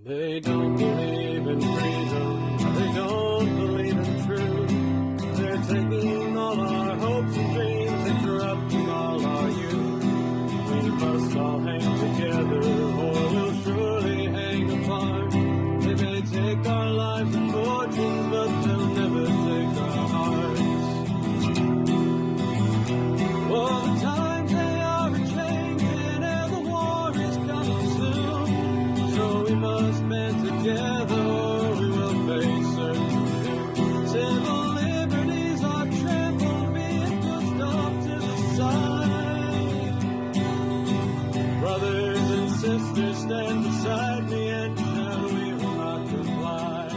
They don't believe in freedom, they don't believe in truth. They're taking all our hopes and dreams and corrupting all our youth. We must all hang together or we'll surely hang apart. They may take our lives and fortunes, but they'll never take our hearts. Oh, the times they are a-changing and the war is coming soon. So we must band together or we will face certain doom. Civil liberties are trampled, being pushed off to the side. Brothers and sisters, stand beside me and tell we will not comply.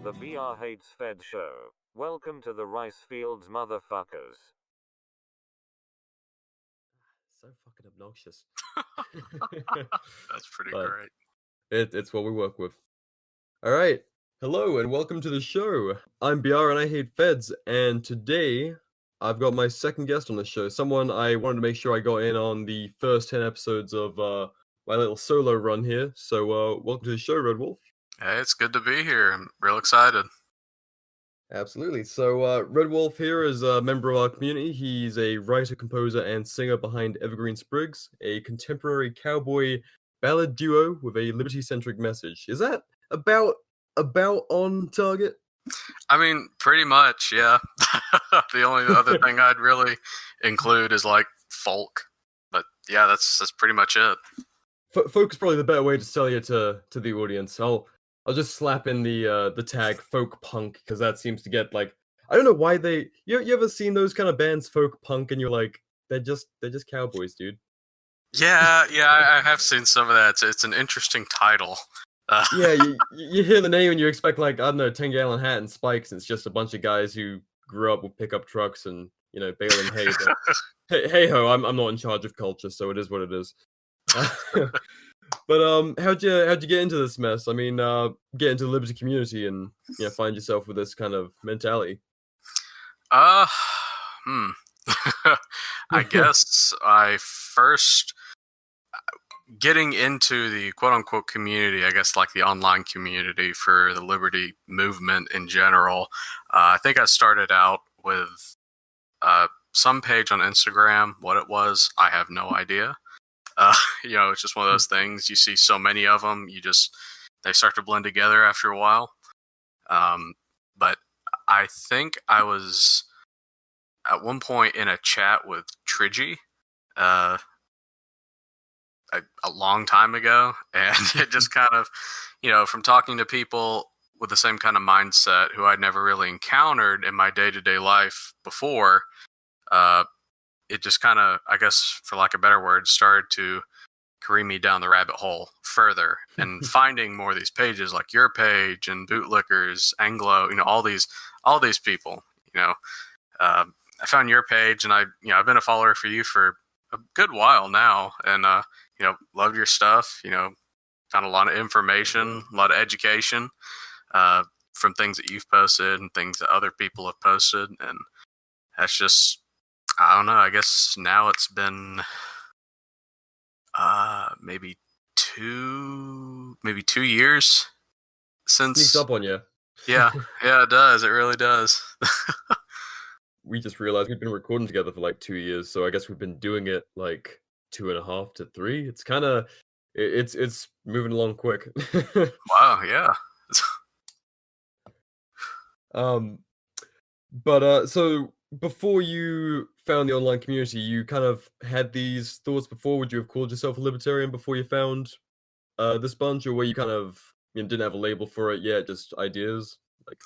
The BR Hates Fed Show. Welcome to the rice fields, motherfuckers. So fucking obnoxious. That's pretty But great. It's what we work with. All right. Hello and welcome to the show. I'm BR and I hate feds. And today I've got my second guest on the show. Someone I wanted to make sure I got in on the first 10 episodes of my little solo run here. So welcome to the show, Red Wolf. Hey, it's good to be here. I'm real excited. Absolutely. So Red Wolf here is a member of our community. He's a writer, composer, and singer behind Evergreen Sprigs, a contemporary cowboy ballad duo with a liberty-centric message. Is that about on target? I mean, pretty much, yeah. The only other thing I'd really include is like folk, but yeah, that's pretty much it. Folk is probably the better way to sell you to the audience. I'll just slap in the tag folk punk because that seems to get like, I don't know why they you ever seen those kind of bands folk punk and you're like they're just cowboys, dude. Yeah, I have seen some of that. It's an interesting title. Yeah, you hear the name and you expect like, I don't know, 10-gallon hat and spikes, and it's just a bunch of guys who grew up with pickup trucks and, you know, baling hay. But hey ho, I'm not in charge of culture, so it is what it is. But how'd you get into this mess? I mean, get into the liberty community and, you know, find yourself with this kind of mentality. I guess I first getting into the quote-unquote community, I guess like the online community for the liberty movement in general. I think I started out with some page on Instagram. What it was, I have no idea. You know, it's just one of those things. You see so many of them, they start to blend together after a while. But I think I was at one point in a chat with Trigi, a long time ago, and it just kind of, you know, from talking to people with the same kind of mindset who I'd never really encountered in my day-to-day life before, it just kind of, I guess, for lack of a better word, started to carry me down the rabbit hole further and finding more of these pages like your page and Bootlickers, Anglo, you know, all these people, you know. I found your page and I've been a follower for you for a good while now, and you know, loved your stuff, you know, found a lot of information, a lot of education from things that you've posted and things that other people have posted, and that's just, I don't know, I guess now it's been maybe 2 years since. Sneaks up on you. Yeah, it does. It really does. We just realized we've been recording together for like 2 years, so I guess we've been doing it like 2.5 to 3. It's kind of, it's moving along quick. Wow, yeah. But so before you found the online community, you kind of had these thoughts before. Would you have called yourself a libertarian before you found this bunch, or were you kind of, you know, didn't have a label for it yet, just ideas? Like,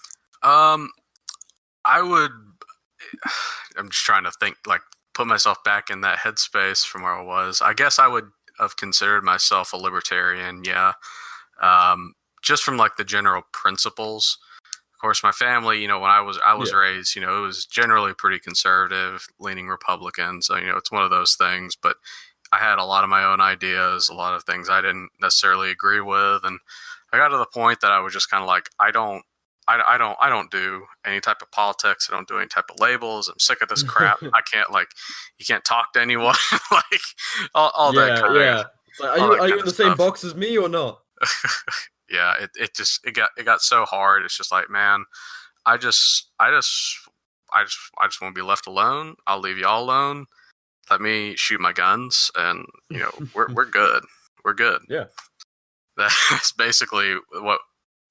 I would. I'm just trying to think, like, put myself back in that headspace from where I was. I guess I would have considered myself a libertarian, yeah. Just from like the general principles. Of course, my family, you know, when I was Yeah. raised, you know, it was generally pretty conservative, leaning Republican. So, you know, it's one of those things. But I had a lot of my own ideas, a lot of things I didn't necessarily agree with, and I got to the point that I was just kind of like, I don't do any type of politics. I don't do any type of labels. I'm sick of this crap. I can't, like, you can't talk to anyone, like all that kind of. So all that are you kind in of the same stuff. box as me or not? Yeah, it got so hard. It's just like, man, I just I just I just want to be left alone. I'll leave y'all alone. Let me shoot my guns, and we're good. We're good. Yeah. That's basically what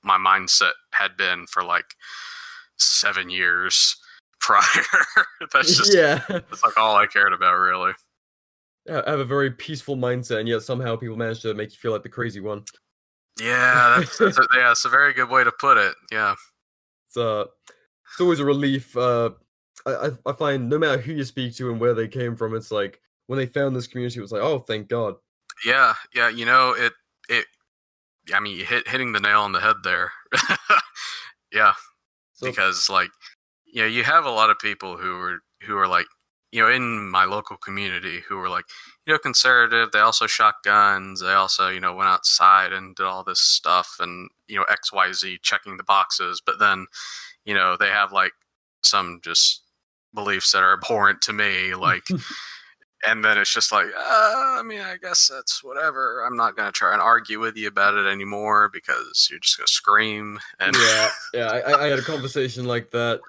my mindset had been for like 7 years prior. Yeah. That's like all I cared about, really. Yeah, I have a very peaceful mindset, and yet somehow people manage to make you feel like the crazy one. Yeah, that's a very good way to put it. Yeah. It's it's always a relief. I find no matter who you speak to and where they came from, it's like when they found this community, it was like, oh, thank God. Yeah, yeah, it I mean, hitting the nail on the head there. Yeah, So because like, you have a lot of people who are like, in my local community who were like, conservative. They also shot guns. They also, went outside and did all this stuff, and XYZ, checking the boxes. But then, they have like some just beliefs that are abhorrent to me, like. And then it's just like, I mean, I guess that's whatever. I'm not going to try and argue with you about it anymore because you're just going to scream. And yeah, I had a conversation like that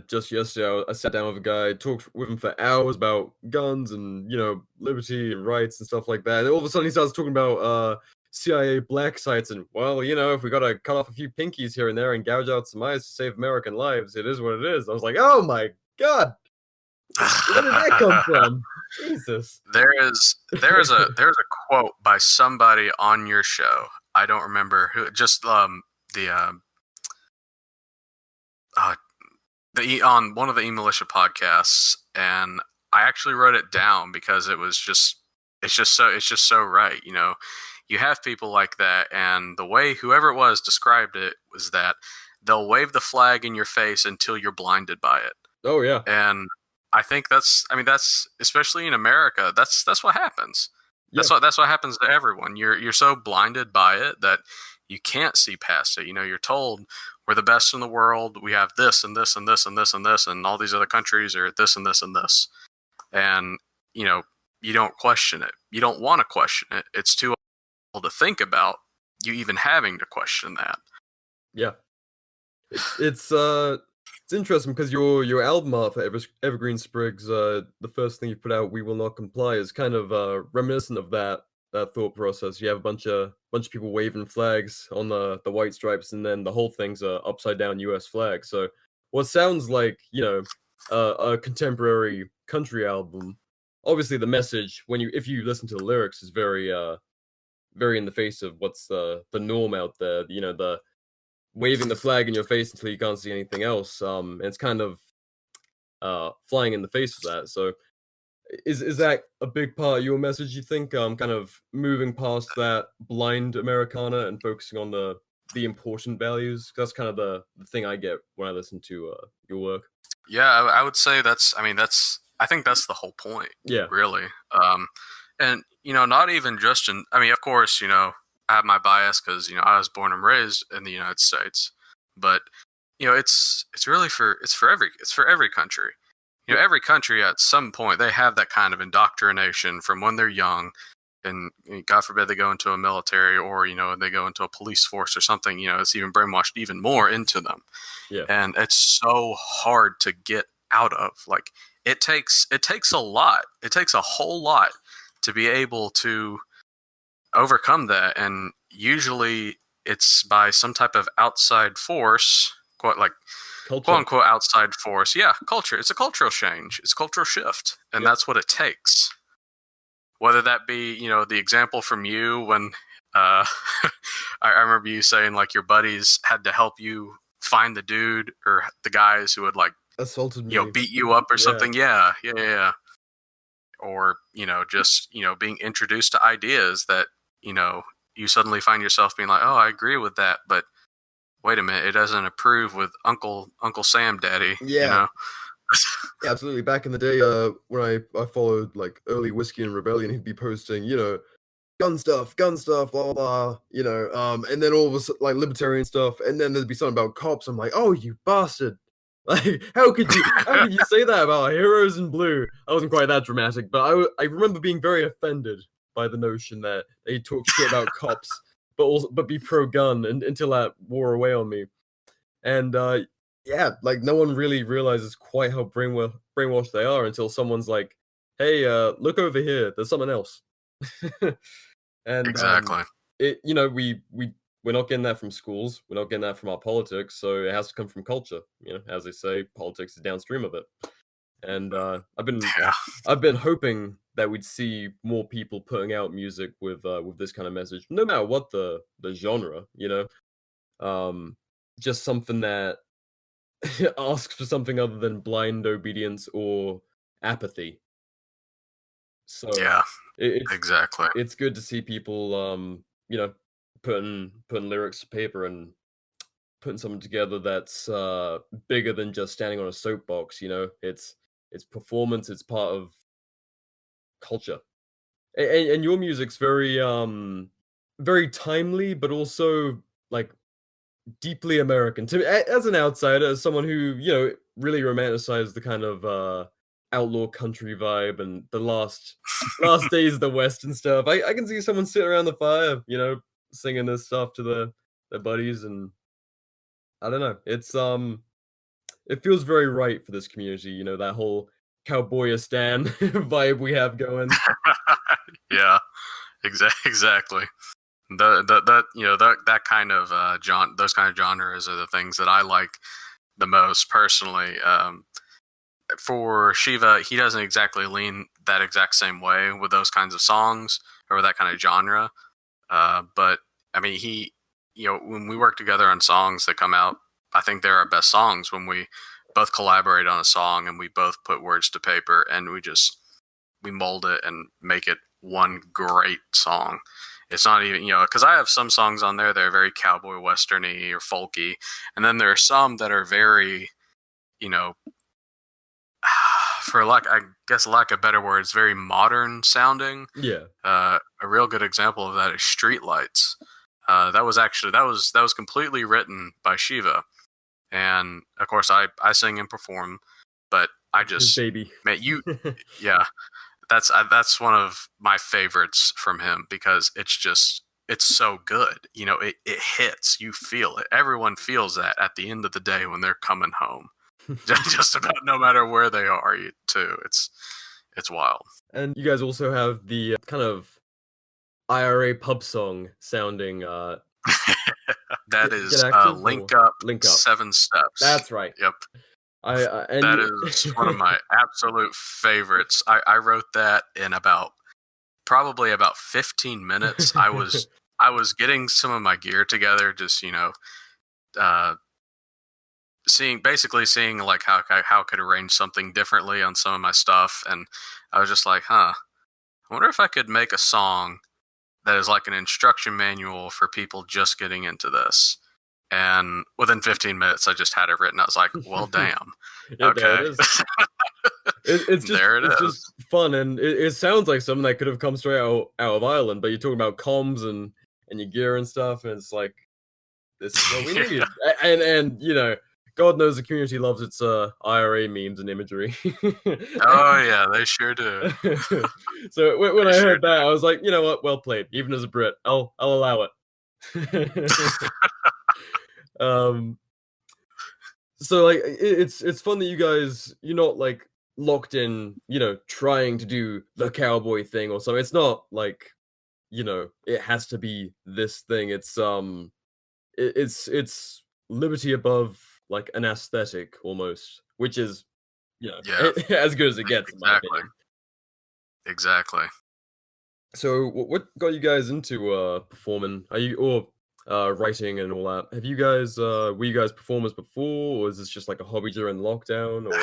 just yesterday. I sat down with a guy, talked with him for hours about guns and liberty and rights and stuff like that. And all of a sudden he starts talking about CIA black sites and if we gotta cut off a few pinkies here and there and gouge out some eyes to save American lives, it is what it is. I was like, oh my God, where did that come from? Jesus. there's a quote by somebody on your show. I don't remember who. Just the on one of the E-Militia podcasts, and I actually wrote it down because it's just so right. You have people like that, and the way whoever it was described it was that they'll wave the flag in your face until you're blinded by it. Oh yeah. And I think that's especially in America, that's what happens. Yeah. That's what happens to everyone. You're so blinded by it that you can't see past it. You're told we're the best in the world. We have this and this and this and this and this, and all these other countries are this and this and this. And you don't question it. You don't want to question it. It's too old to think about you even having to question that. Yeah. It's interesting because your album art for Evergreen Sprigs, the first thing you put out, "We Will Not Comply," is kind of reminiscent of that thought process. You have a bunch of people waving flags on the white stripes, and then the whole thing's a upside down U.S. flag. So what sounds like a contemporary country album. Obviously, the message if you listen to the lyrics is very very in the face of what's the norm out there. The waving the flag in your face until you can't see anything else. And it's kind of flying in the face of that. So is that a big part of your message, you think? Kind of moving past that blind Americana and focusing on the important values? That's kind of the thing I get when I listen to your work. Yeah, I would say I think that's the whole point. Yeah. Really. And not even just of course, I have my bias because I was born and raised in the United States, but it's really for every country. Every country at some point they have that kind of indoctrination from when they're young, and God forbid they go into a military or they go into a police force or something. It's even brainwashed even more into them. Yeah. And it's so hard to get out of. Like it takes a lot. It takes a whole lot to be able to overcome that, and usually it's by some type of outside force, quote unquote outside force. Yeah, culture. It's a cultural change. It's a cultural shift, and that's what it takes. Whether that be the example from you when I remember you saying like your buddies had to help you find the dude or the guys who would like assaulted me, beat you up or something. Yeah. Or just being introduced to ideas that you suddenly find yourself being like, oh, I agree with that, but wait a minute, it doesn't approve with Uncle Sam Daddy. Yeah. Yeah, absolutely. Back in the day, when I followed like early Whiskey and Rebellion, he'd be posting, gun stuff, blah blah blah, and then all of a sudden like libertarian stuff, and then there'd be something about cops. I'm like, oh, you bastard! Like, how could you say that about Heroes in Blue? I wasn't quite that dramatic, but I remember being very offended by the notion that they talk shit about cops, but be pro gun, and until that wore away on me. And yeah, like no one really realizes quite how brainwashed they are until someone's like, "Hey, look over here. There's something else." And Exactly. it we're not getting that from schools. We're not getting that from our politics. So it has to come from culture. As they say, politics is downstream of it. And Yeah. I've been hoping that we'd see more people putting out music with this kind of message, no matter what the genre. Just something that asks for something other than blind obedience or apathy. So Yeah. it's Exactly. it's good to see people putting lyrics to paper and putting something together that's bigger than just standing on a soapbox. It's performance. It's part of culture. And your music's very timely, but also like deeply American to me as an outsider, as someone who really romanticized the kind of outlaw country vibe and the last days of the West and stuff. I can see someone sitting around the fire, singing this stuff to their buddies, and I don't know. It feels very right for this community. That whole cowboyistan vibe we have going. Yeah. Exactly. That kind of those kind of genres are the things that I like the most personally. For Shiva, he doesn't exactly lean that exact same way with those kinds of songs or that kind of genre. But I mean, when we work together on songs that come out, I think they're our best songs when we both collaborate on a song and we both put words to paper and we mold it and make it one great song. It's not even, because I have some songs on there that are very cowboy westerny or folky, and then there are some that are very, for lack of better words, very modern sounding. Yeah. A real good example of that is Streetlights. That was completely written by Shiva, and of course I sing and perform, but I just, baby, man, yeah. That's one of my favorites from him because it's so good. It hits. You feel it. Everyone feels that at the end of the day when they're coming home. Just about no matter where they are, too. It's wild. And you guys also have the kind of IRA pub song sounding. That is Link Up 7 Steps. That's right. Yep. That is one of my absolute favorites. I wrote that in probably about 15 minutes. I was getting some of my gear together, just seeing like how I could arrange something differently on some of my stuff, and I was just like, I wonder if I could make a song that is like an instruction manual for people just getting into this. And within 15 minutes, I just had it written. I was like, well, damn. Yeah, okay. There it is. It's just fun, and it sounds like something that could have come straight out of Ireland, but you're talking about comms and your gear and stuff, and it's like, this is what we need. And God knows the community loves its IRA memes and imagery. Oh, yeah, they sure do. So when I heard that, I was like, you know what? Well played. Even as a Brit, I'll allow it. So like it's fun that you guys, you're not like locked in, trying to do the cowboy thing or something. It's not like, it has to be this thing. It's liberty above like an aesthetic almost, which is as good as it gets, in my opinion. Exactly. So what got you guys into performing? Are you writing and all that? Have you guys were you guys performers before, or is this just like a hobby during lockdown? Or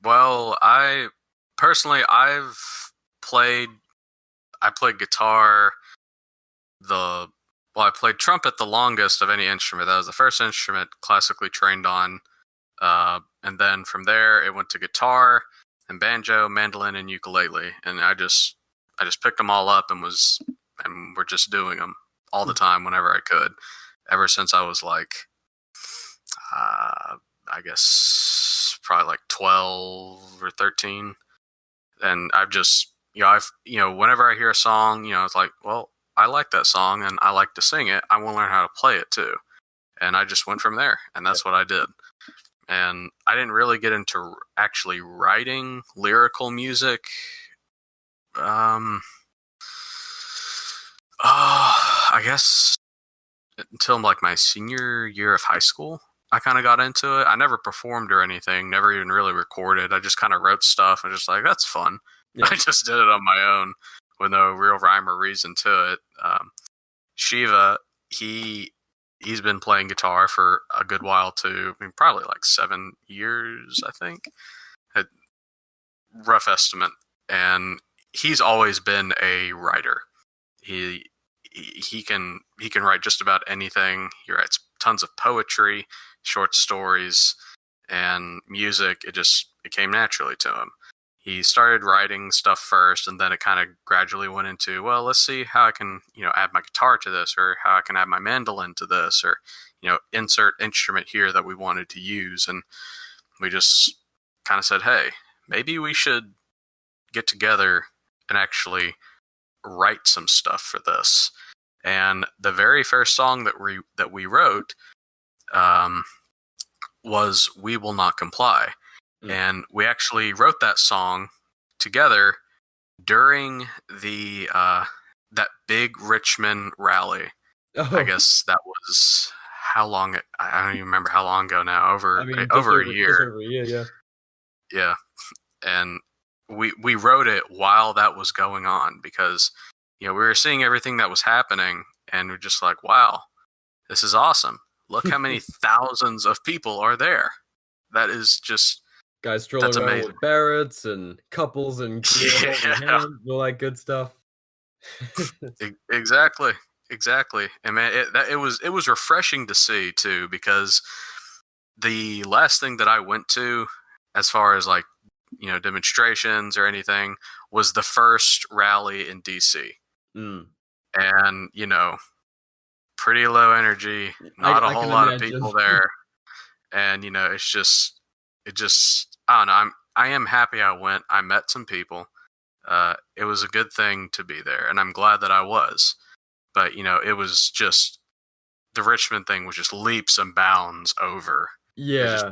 well, I played guitar I played trumpet the longest of any instrument. That was the first instrument classically trained on. And then from there it went to guitar and banjo, mandolin, and ukulele. And I just picked them all up and we're just doing them all the time whenever I could, ever since I was like, I guess probably like 12 or 13. And I've just whenever I hear a song, it's like, well, I like that song and I like to sing it. I want to learn how to play it too. And I just went from there, and that's what I did. And I didn't really get into actually writing lyrical music. I guess until like my senior year of high school, I kind of got into it. I never performed or anything, never even really recorded. I just kind of wrote stuff and just like, that's fun. Yeah. I just did it on my own with no real rhyme or reason to it. Shiva, he's been playing guitar for a good while too. I mean, probably like 7 years, I think. A rough estimate. And he's always been a writer. He can write just about anything. He writes tons of poetry, short stories, and music. It came naturally to him. He started writing stuff first, and then it kind of gradually went into, well, let's see how I can, add my guitar to this, or how I can add my mandolin to this, or, insert instrument here that we wanted to use. And we just kind of said, hey, maybe we should get together and actually write some stuff for this. And the very first song that we wrote was "We Will Not Comply." And we actually wrote that song together during the that big Richmond rally. Oh. I guess that was how long? I don't even remember how long ago now. Over a year. Just over a year, yeah. Yeah, and we wrote it while that was going on because we were seeing everything that was happening, and we're just like, wow, this is awesome. Look how many thousands of people are there. That is just. Guys strolling around with Barretts and couples and gear and all that good stuff. Exactly. And man, it was refreshing to see too, because the last thing that I went to, as far as like demonstrations or anything, was the first rally in DC. And pretty low energy, not a whole lot of people there, and it just I don't know. I am happy I went. I met some people. It was a good thing to be there, and I'm glad that I was. But it was just the Richmond thing was just leaps and bounds over. Yeah,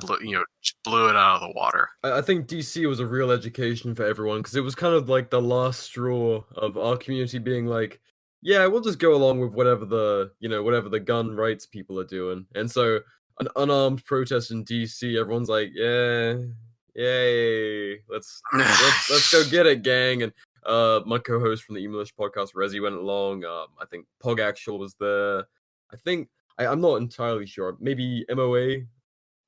just blew it out of the water. I think DC was a real education for everyone, because it was kind of like the last straw of our community being like, yeah, we'll just go along with whatever the gun rights people are doing. And so an unarmed protest in DC, everyone's like, yeah, yay, let's go get it, gang. And my co-host from the English podcast, Rezi, went along. I think Pog Actual was there. I think I'm not entirely sure. Maybe MOA,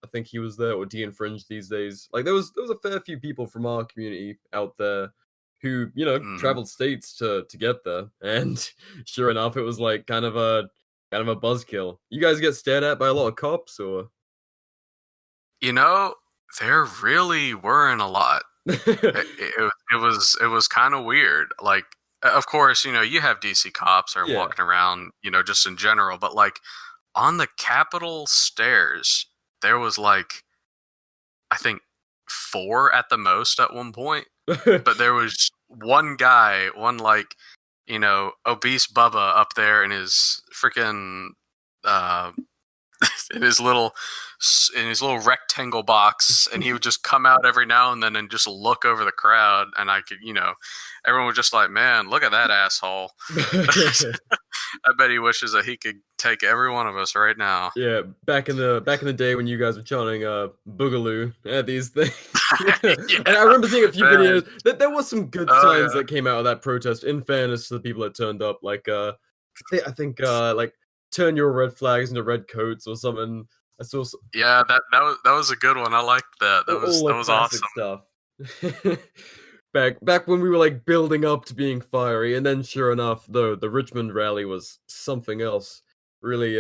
I think he was there, or De-Infringed these days. Like there was a fair few people from our community out there who traveled states to get there. And sure enough, it was like kind of a buzzkill. You guys get stared at by a lot of cops, or? There really weren't a lot. it was kind of weird. Like, of course, you have DC cops are walking around, just in general, but like on the Capitol stairs, there was like, I think 4 at the most at one point. But there was one guy, like, obese Bubba up there in his freaking in his little rectangle box, and he would just come out every now and then and just look over the crowd, and I could, everyone was just like, man, look at that asshole. I bet he wishes that he could take every one of us right now. Yeah, back in the day when you guys were chanting Boogaloo at these things. And I remember seeing a few videos that there was some good signs that came out of that protest, in fairness to the people that turned up. Like I think like turn your red flags into red coats or something. I saw that was a good one. I liked that. That was awesome stuff. Back when we were like building up to being fiery, and then sure enough, the Richmond rally was something else. Really,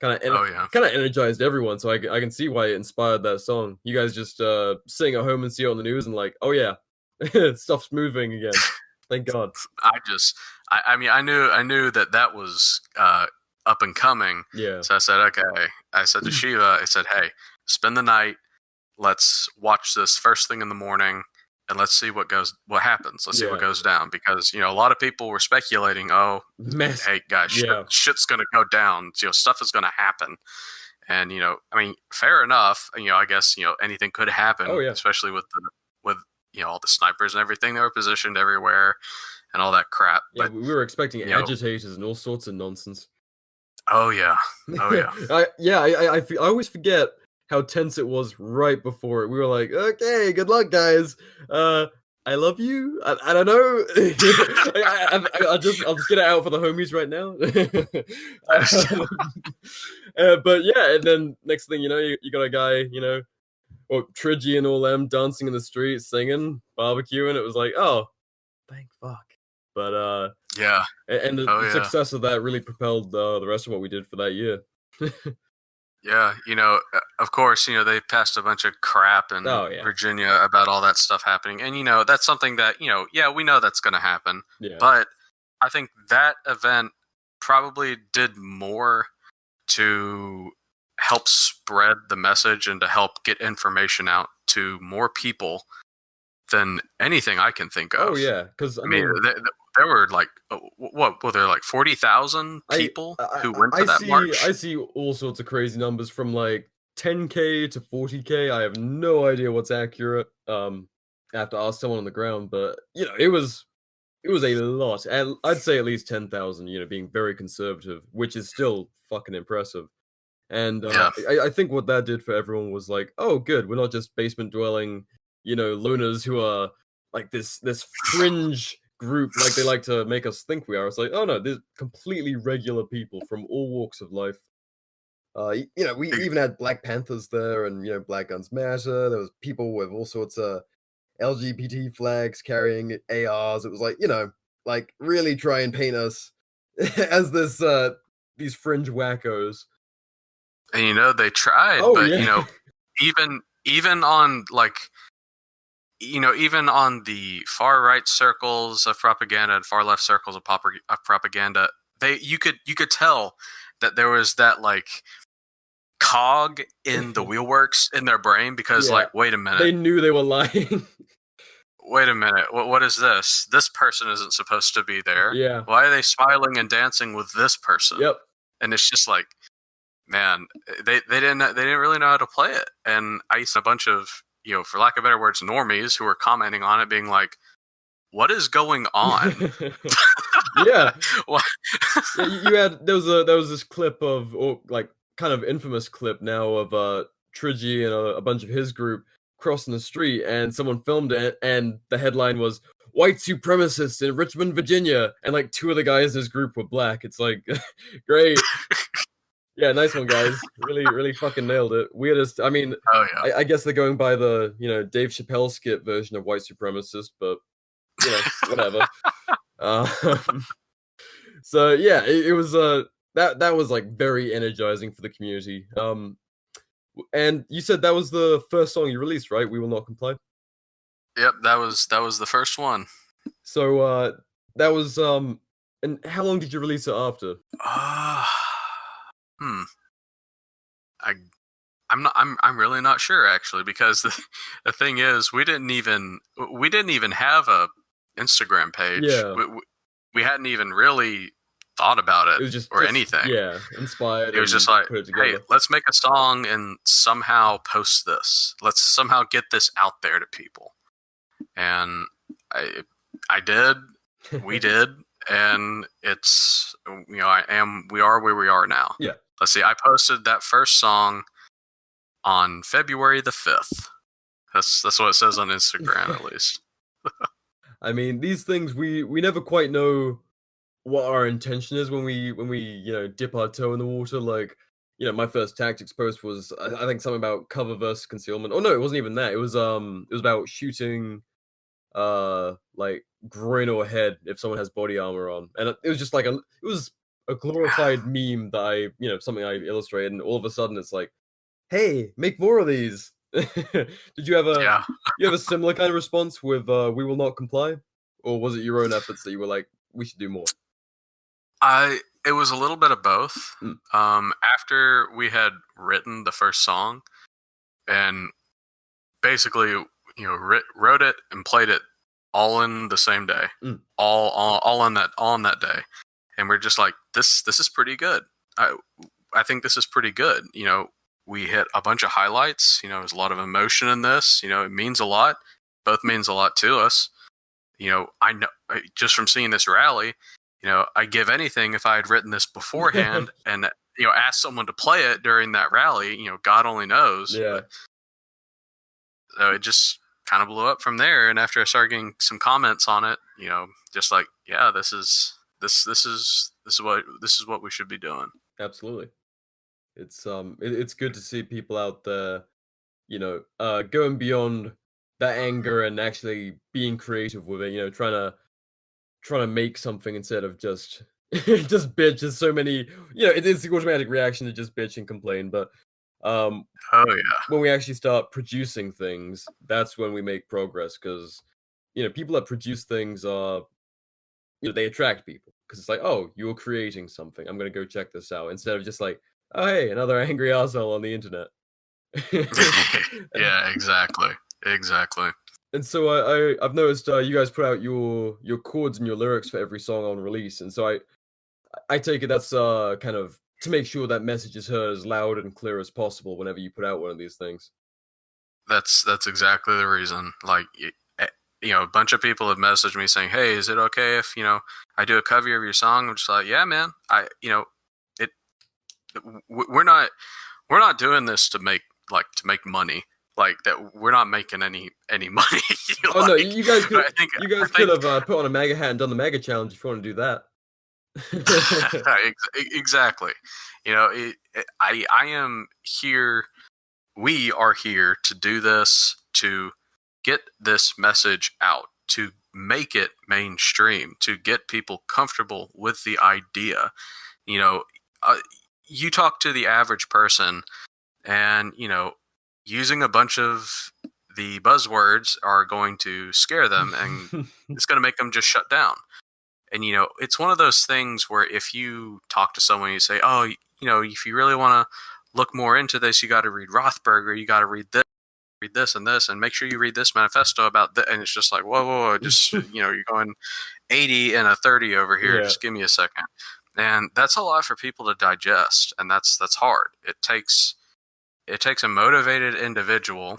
kind of energized everyone. So I can see why it inspired that song. You guys just sitting at home and see it on the news and like, oh yeah, stuff's moving again. Thank God. I knew that was up and coming. Yeah. So I said, okay. I said to Shiva, I said, hey, spend the night. Let's watch this first thing in the morning. and let's see what happens. Let's see what Yeah. goes down, because a lot of people were speculating, oh, Mess. hey guys, Yeah. shit's gonna go down. Stuff is gonna happen, and I mean, fair enough. I guess anything could happen. Oh, yeah. Especially with all the snipers and everything. They were positioned everywhere and all that crap. Yeah, But we were expecting agitators and all sorts of nonsense. oh yeah, I always forget how tense it was right before it. We were like, okay, good luck, guys. I love you. I don't know. I'll just get it out for the homies right now. But yeah, and then next thing you know, you got a guy, or Trigi and all them dancing in the street, singing, barbecuing. It was like, oh, thank fuck. But yeah. and the success of that really propelled the rest of what we did for that year. Yeah, of course, they passed a bunch of crap in Virginia about all that stuff happening. And, that's something that, we know that's going to happen. Yeah. But I think that event probably did more to help spread the message and to help get information out to more people than anything I can think of. Oh, yeah. Because, I mean there were like, what were there, like 40,000 people who went to that march? I see all sorts of crazy numbers from like 10K to 40K. I have no idea what's accurate. I have to ask someone on the ground, but it was a lot. I'd say at least 10,000. Being very conservative, which is still fucking impressive. And I think what that did for everyone was like, oh, good, we're not just basement dwelling, loners who are like this fringe group like they like to make us think we are. It's like, oh no, there's completely regular people from all walks of life. We even had Black Panthers there, and Black Guns Matter. There was people with all sorts of LGBT flags carrying ARs. It was like, like really try and paint us as these fringe wackos. And they tried, but even on like even on the far right circles of propaganda and far left circles of propaganda, you could tell that there was that like cog in the wheelworks in their brain, because like, wait a minute, they knew they were lying. Wait a minute, what is this? This person isn't supposed to be there. Yeah. Why are they smiling and dancing with this person? Yep. And it's just like, man, they didn't really know how to play it. And I used a bunch of, for lack of better words, normies who were commenting on it, being like, what is going on? Yeah. You had there was this clip of, or like kind of infamous clip now of Trigi and a bunch of his group crossing the street, and someone filmed it, and the headline was "White Supremacists in Richmond, Virginia," and like two of the guys in his group were black. It's like, great. Yeah, nice one, guys. Really fucking nailed it. Weirdest. I mean, I guess they're going by the Dave Chappelle skit version of white supremacist, but whatever. So yeah, it was that was like very energizing for the community. And you said that was the first song you released, right? We Will Not Comply. Yep, that was the first one. So that was and how long did you release it after? I'm really not sure, actually, because the thing is, we didn't even have a Instagram page. Yeah. We hadn't even really thought about it, It was just anything. Yeah, inspired. It was just like, hey, let's make a song and somehow post this. Let's somehow get this out there to people. And I did. We did. And it's, we are where we are now. Yeah. Let's see, I posted that first song on February the 5th. That's what it says on Instagram, at least. I mean, these things, we never quite know what our intention is when we dip our toe in the water. Like, my first tactics post was, I think, something about cover versus concealment. Oh no, it wasn't even that. It was about shooting like groin or head if someone has body armor on, and it was just like it was a glorified meme that something I illustrated, and all of a sudden it's like, hey, make more of these. Did you have a similar kind of response with We Will Not Comply, or was it your own efforts that you were like, we should do more? It was a little bit of both. After we had written the first song, and basically wrote it and played it all in the same day, all on that day, and we're just like, this is pretty good. I think this is pretty good. We hit a bunch of highlights. There's a lot of emotion in this. It means a lot. Both means a lot to us. I know just from seeing this rally, I'd give anything if I had written this beforehand and asked someone to play it during that rally. God only knows. Yeah. But, so it just kind of blew up from there. And after I started getting some comments on it, just like, yeah, this is what we should be doing. Absolutely. It's good to see people out there, going beyond that anger and actually being creative with it, trying to make something instead of just just bitch. There's so many, it's the automatic reaction to just bitch and complain, but Oh yeah. when we actually start producing things, that's when we make progress, because people that produce things are, they attract people because it's like, oh, you're creating something, I'm gonna go check this out, instead of just like, oh hey, another angry asshole on the internet. Yeah, exactly. And so I've noticed you guys put out your chords and your lyrics for every song on release, and so I take it that's kind of to make sure that message is heard as loud and clear as possible whenever you put out one of these things. That's exactly the reason. Like, a bunch of people have messaged me saying, "Hey, is it okay if I do a cover of your song?" I'm just like, "Yeah, man. We're not doing this to make money. Like that, we're not making any money." Oh no, you guys could have put on a MAGA hat and done the MAGA challenge if you want to do that. Exactly. I am here. We are here to do this, to get this message out, to make it mainstream, to get people comfortable with the idea. You talk to the average person, and using a bunch of the buzzwords are going to scare them, and it's going to make them just shut down. And it's one of those things where if you talk to someone, you say, "Oh, if you really want to look more into this, you got to read Rothberg, or you got to read this and this, and make sure you read this manifesto about that." And it's just like, whoa, just you're going 80 and a 30 over here. Yeah. Just give me a second. And that's a lot for people to digest, and that's hard. It takes a motivated individual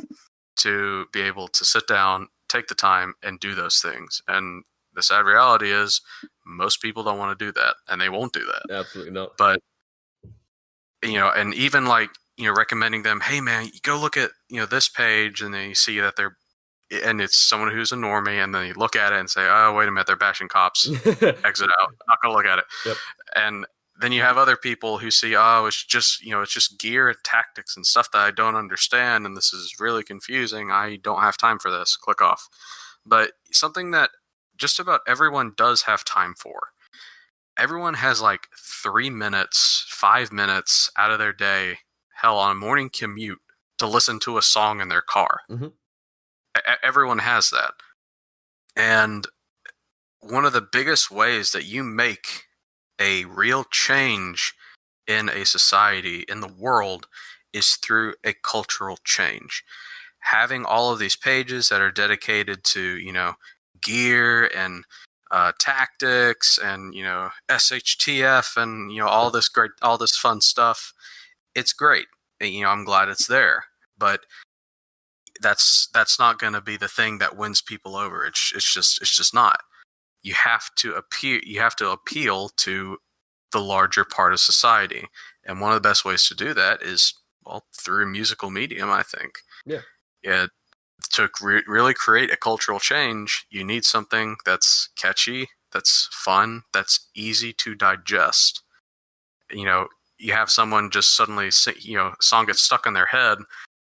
to be able to sit down, take the time, and do those things. And the sad reality is most people don't want to do that, and they won't do that. Absolutely not. But and even like recommending them, hey man, you go look at this page, and then you see that and it's someone who's a normie, and then you look at it and say, oh wait a minute, they're bashing cops. Exit out. Not gonna look at it. Yep. And then you have other people who see, oh, it's just it's just gear and tactics and stuff that I don't understand, and this is really confusing. I don't have time for this. Click off. But something that just about everyone does have time for. Everyone has like 3 minutes, 5 minutes out of their day, hell, on a morning commute, to listen to a song in their car. Mm-hmm. Everyone has that. And one of the biggest ways that you make a real change in a society, in the world, is through a cultural change. Having all of these pages that are dedicated to, gear and tactics and SHTF and all this fun stuff, it's great. I'm glad it's there, but that's not going to be the thing that wins people over. It's just not. You have to appeal to the larger part of society, and one of the best ways to do that is through musical medium, I think. Yeah. To really create a cultural change, you need something that's catchy, that's fun, that's easy to digest. You have someone just suddenly sing, a song gets stuck in their head,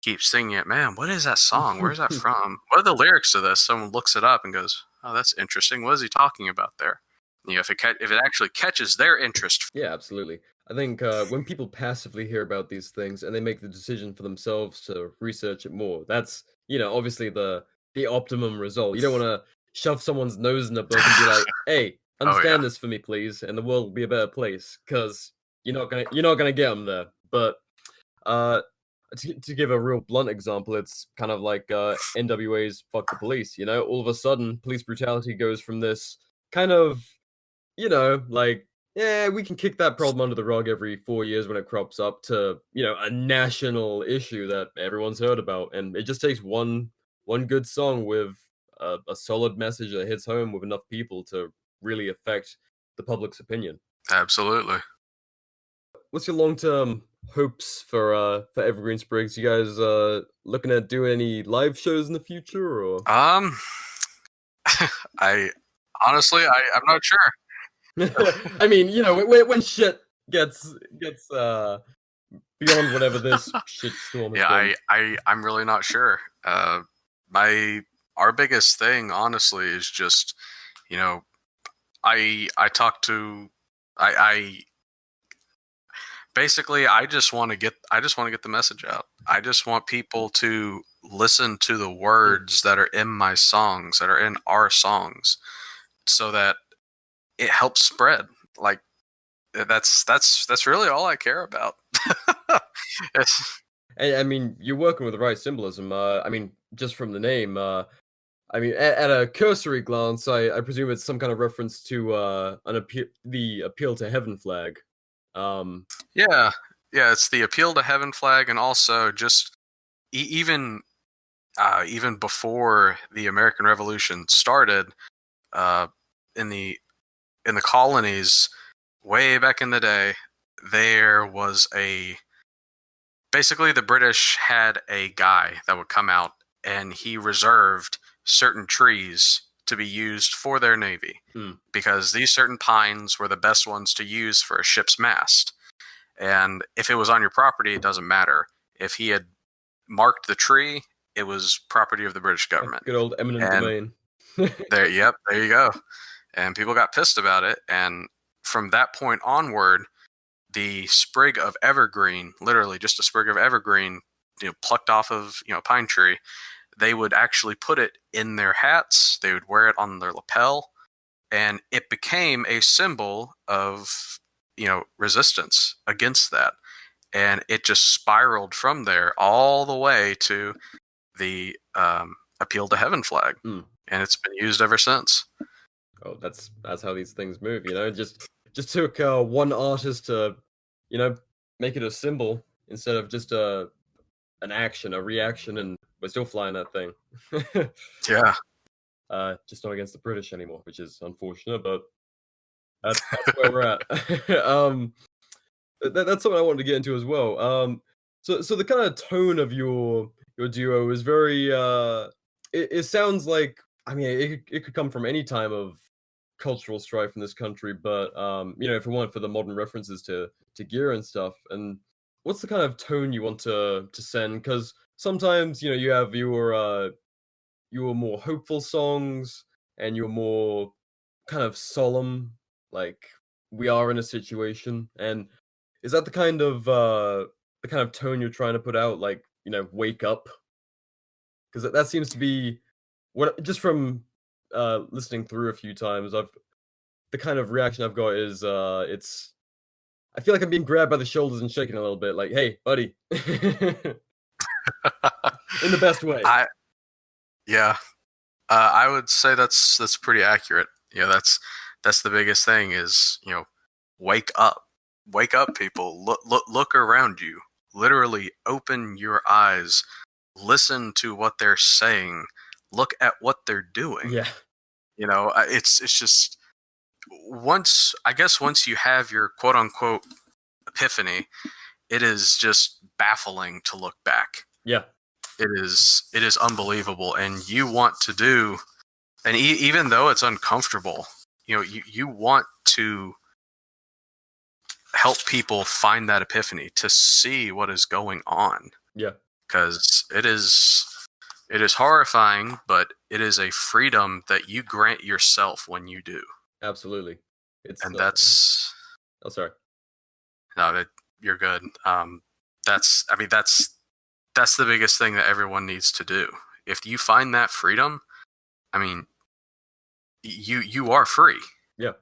keep singing it. Man, what is that song? Where's that from? What are the lyrics to this? Someone looks it up and goes, "Oh, that's interesting. What is he talking about there?" If it actually catches their interest. Yeah, absolutely. I think when people passively hear about these things and they make the decision for themselves to research it more, that's obviously the optimum result. You don't want to shove someone's nose in a book and be like, "Hey, understand this for me, please," and the world will be a better place, because you're not gonna get them there. But to give a real blunt example, it's kind of like NWA's "Fuck the Police." You know, all of a sudden, police brutality goes from this kind of, like, yeah, we can kick that problem under the rug every 4 years when it crops up, to a national issue that everyone's heard about, and it just takes one good song with a solid message that hits home with enough people to really affect the public's opinion. Absolutely. What's your long-term hopes for Evergreen Sprigs? You guys looking at doing any live shows in the future, or? I honestly, I'm not sure. I mean, when shit gets beyond whatever this shit storm has been. I'm really not sure. Our biggest thing, honestly, is just, I talk to I basically I just want to get the message out. I just want people to listen to the words that are in my songs, that are in our songs, so that it helps spread. Like, that's really all I care about. I mean, you're working with the right symbolism. I mean, just from the name, I mean, at a cursory glance, I presume it's some kind of reference to the appeal to heaven flag. Yeah, it's the appeal to heaven flag, and also just even before the American Revolution started, in the colonies, way back in the day, there was basically the British had a guy that would come out, and he reserved certain trees to be used for their navy, because these certain pines were the best ones to use for a ship's mast. And if it was on your property, it doesn't matter. If he had marked the tree, it was property of the British government. Good old eminent domain. there you go. And people got pissed about it. And from that point onward, the sprig of evergreen, literally just a sprig of evergreen, plucked off of a pine tree, they would actually put it in their hats. They would wear it on their lapel, and it became a symbol of resistance against that. And it just spiraled from there all the way to the appeal to heaven flag, and it's been used ever since. Oh, that's how these things move. Just took one artist to make it a symbol instead of just an action, a reaction, and we're still flying that thing. Yeah. Just not against the British anymore, which is unfortunate, but that's where we're at. That's something I wanted to get into as well. So the kind of tone of your duo is very. It sounds like, I mean, it could come from any time of cultural strife in this country, but if it weren't for the modern references to gear and stuff. And what's the kind of tone you want to send? Because sometimes you have your more hopeful songs, and your more kind of solemn, like, we are in a situation. And is that the kind of tone you're trying to put out, like, wake up? Because that seems to be what, just from listening through a few times, the kind of reaction I've got is I feel like I'm being grabbed by the shoulders and shaken a little bit, like, hey, buddy. In the best way. I would say that's pretty accurate. That's the biggest thing is, wake up, people. Look around you. Literally open your eyes. Listen to what they're saying. Look at what they're doing. Yeah. It's just, once you have your quote unquote epiphany, it is just baffling to look back. Yeah. It is unbelievable, and you want to do, and even though it's uncomfortable, you want to help people find that epiphany, to see what is going on. Yeah. Because it is horrifying, but it is a freedom that you grant yourself when you do. Absolutely. That's. Oh, sorry. No, you're good. That's the biggest thing that everyone needs to do. If you find that freedom, I mean, you are free. Yeah.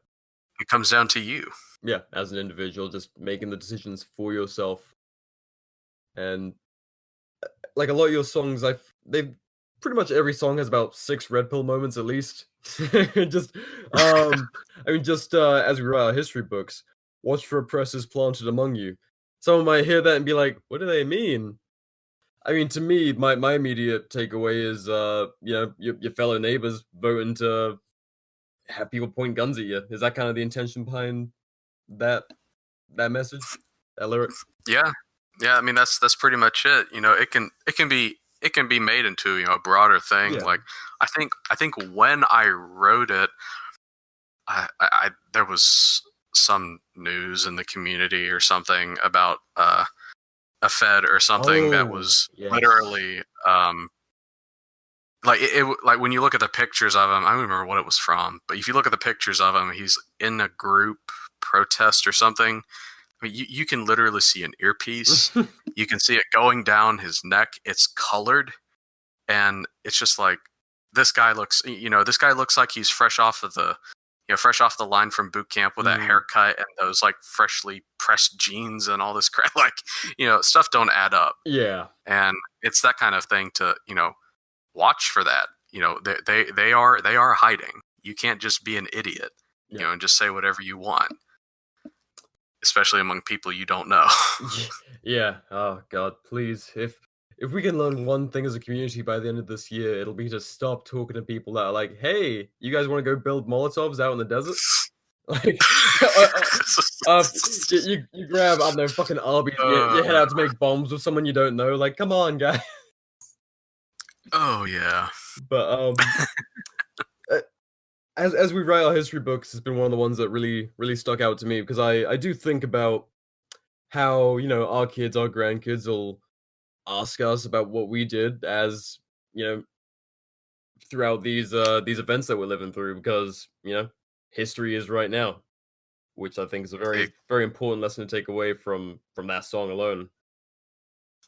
It comes down to you. Yeah, as an individual, just making the decisions for yourself. And like a lot of your songs, they've pretty much every song has about 6 red pill moments at least. Just I mean, just as we write our history books, watch for oppressors planted among you. Someone might hear that and be like, what do they mean? I mean, to me, my immediate takeaway is you know, your fellow neighbors voting to have people point guns at you. Is that kind of the intention behind that message? That lyric? Yeah, yeah. I mean, that's pretty much it. You know, it can be made into, you know, a broader thing. Yeah. Like I think when I wrote it, I there was some news in the community or something about a Fed or something that Oh, was yes. literally like like when you look at the pictures of him, I don't remember what it was from, but if you look at the pictures of him, he's in a group protest or something. I mean, you can literally see an earpiece. You can see it going down his neck. It's colored, and it's just like this guy looks. You know, this guy looks like he's fresh off of the, you know, fresh off the line from boot camp with that haircut and those like freshly pressed jeans and all this crap. Like, you know, stuff don't add up. Yeah. And it's that kind of thing to, you know, watch for that. You know, they are hiding. You can't just be an idiot, you know, and just say whatever you want, especially among people you don't know. Yeah. Oh God, please. If we can learn one thing as a community by the end of this year, it'll be to stop talking to people that are like, "Hey, you guys want to go build Molotovs out in the desert?" Like, you grab, I don't know, fucking Arby's, you head out to make bombs with someone you don't know. Like, come on, guys. Oh yeah. But as we write our history books, it's been one of the ones that really stuck out to me because I do think about how, you know, our kids, our grandkids will ask us about what we did as, you know, throughout these events that we're living through because, you know, history is right now, which I think is a very important lesson to take away from that song alone.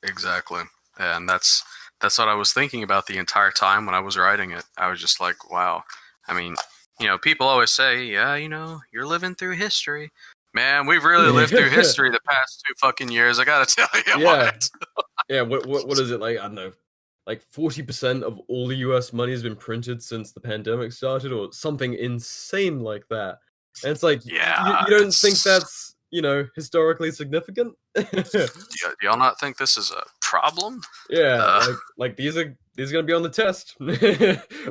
Exactly. And that's what I was thinking about the entire time when I was writing it. I was just like, wow. I mean, you know, people always say, yeah, you know, you're living through history. Man, we've really lived through history the past 2 fucking years. I gotta tell you what. Yeah, what is it, like, I don't know, like 40% of all the US money has been printed since the pandemic started or something insane like that. And it's like, Yeah, you don't think that's, you know, historically significant? Do y'all not think this is a problem? Yeah, like these are gonna be on the test.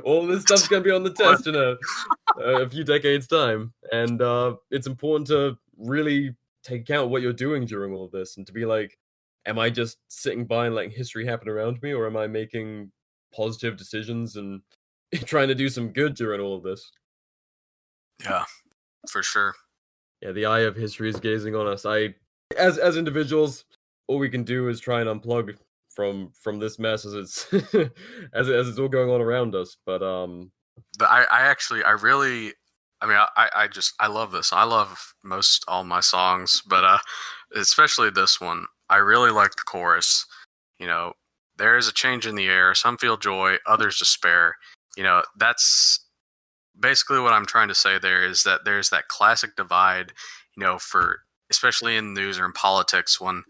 All this stuff's gonna be on the test in a few decades time, and it's important to really take account of what you're doing during all of this, and to be like, am I just sitting by and letting history happen around me, or am I making positive decisions and trying to do some good during all of this? Yeah, for sure. Yeah, the eye of history is gazing on us. As individuals, all we can do is try and unplug from this mess as it's as it's all going on around us. But I really, I mean, I love this. I love most all my songs, but especially this one. I really like the chorus. You know, there is a change in the air. Some feel joy, others despair. You know, that's basically what I'm trying to say there is that there's that classic divide, you know, for especially in news or in politics when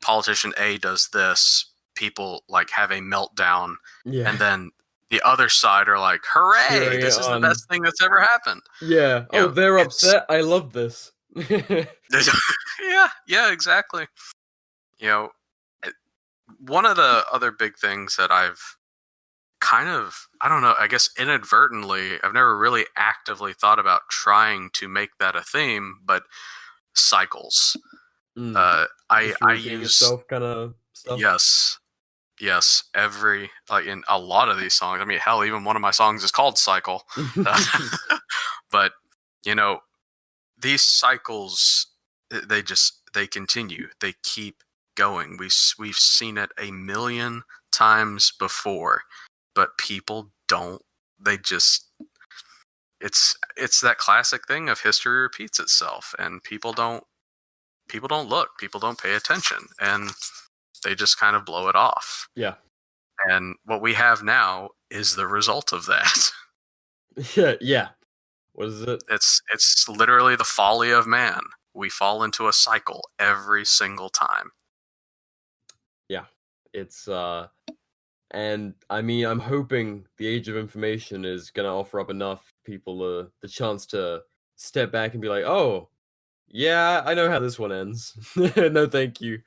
politician A does this, people like have a meltdown, and then the other side are like, "Hooray! Cheering This it is the on. best thing that's ever happened." Yeah. You know, They're upset. I love this. yeah, exactly. You know, one of the other big things that I've kind of, I don't know, I guess inadvertently, I've never really actively thought about trying to make that a theme, but cycles. I use yourself kind of stuff. yes, every, like in a lot of these songs. I mean, hell, even one of my songs is called Cycle. But you know, these cycles, they continue. They keep going. We've seen it a million times before, but people don't. They just, it's that classic thing of history repeats itself, and people don't look, people don't pay attention, and they just kind of blow it off. Yeah. And what we have now is the result of that. Yeah. What is it? It's literally the folly of man. We fall into a cycle every single time. Yeah. It's and I mean, I'm hoping the Age of Information is gonna offer up enough people the chance to step back and be like, oh, yeah, I know how this one ends. No, thank you.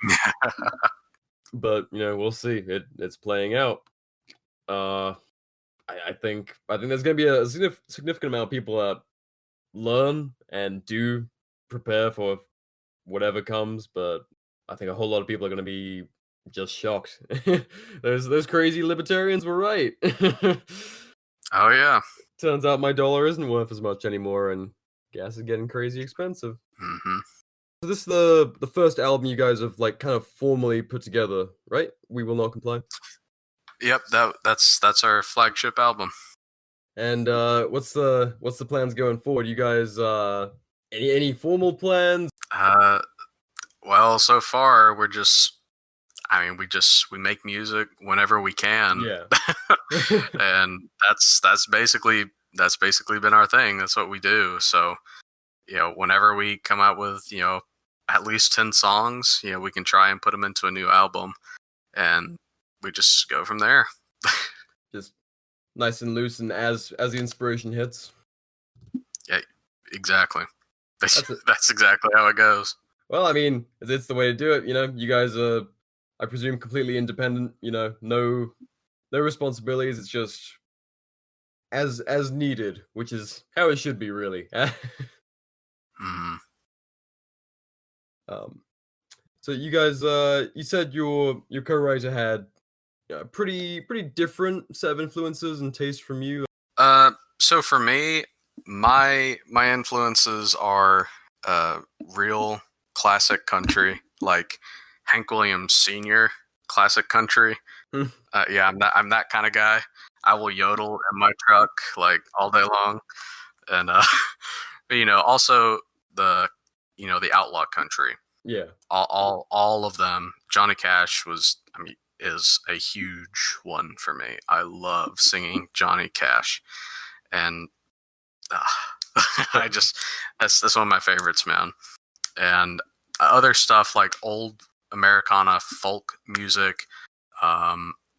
But we'll see. It's playing out. I think there's gonna be a significant amount of people that learn and do prepare for whatever comes, but I think a whole lot of people are gonna be just shocked. Those crazy libertarians were right. Oh yeah. Turns out my dollar isn't worth as much anymore, and gas is getting crazy expensive. Hmm. So this is the first album you guys have like kind of formally put together, right? We Will Not Comply. Yep, that's our flagship album. And what's the plans going forward? You guys any formal plans? Well, so far we're just, I mean, we make music whenever we can. Yeah. And that's basically been our thing. That's what we do. So, whenever we come out with, at least 10 songs, we can try and put them into a new album, and we just go from there. Just nice and loose, and as the inspiration hits. Yeah, exactly. That's That's exactly how it goes. Well, I mean, it's the way to do it. You guys are, I presume, completely independent. No responsibilities. It's just as needed, which is how it should be, really. Mhm. So you guys, you said your co-writer had pretty different set of influences and taste from you. So for me, my influences are real classic country, like Hank Williams Sr. classic country. Hmm. Yeah, I'm that kind of guy. I will yodel in my truck like all day long, and but, also the the Outlaw Country. Yeah. All of them. Johnny Cash is a huge one for me. I love singing Johnny Cash, and that's one of my favorites, man. And other stuff like old Americana folk music,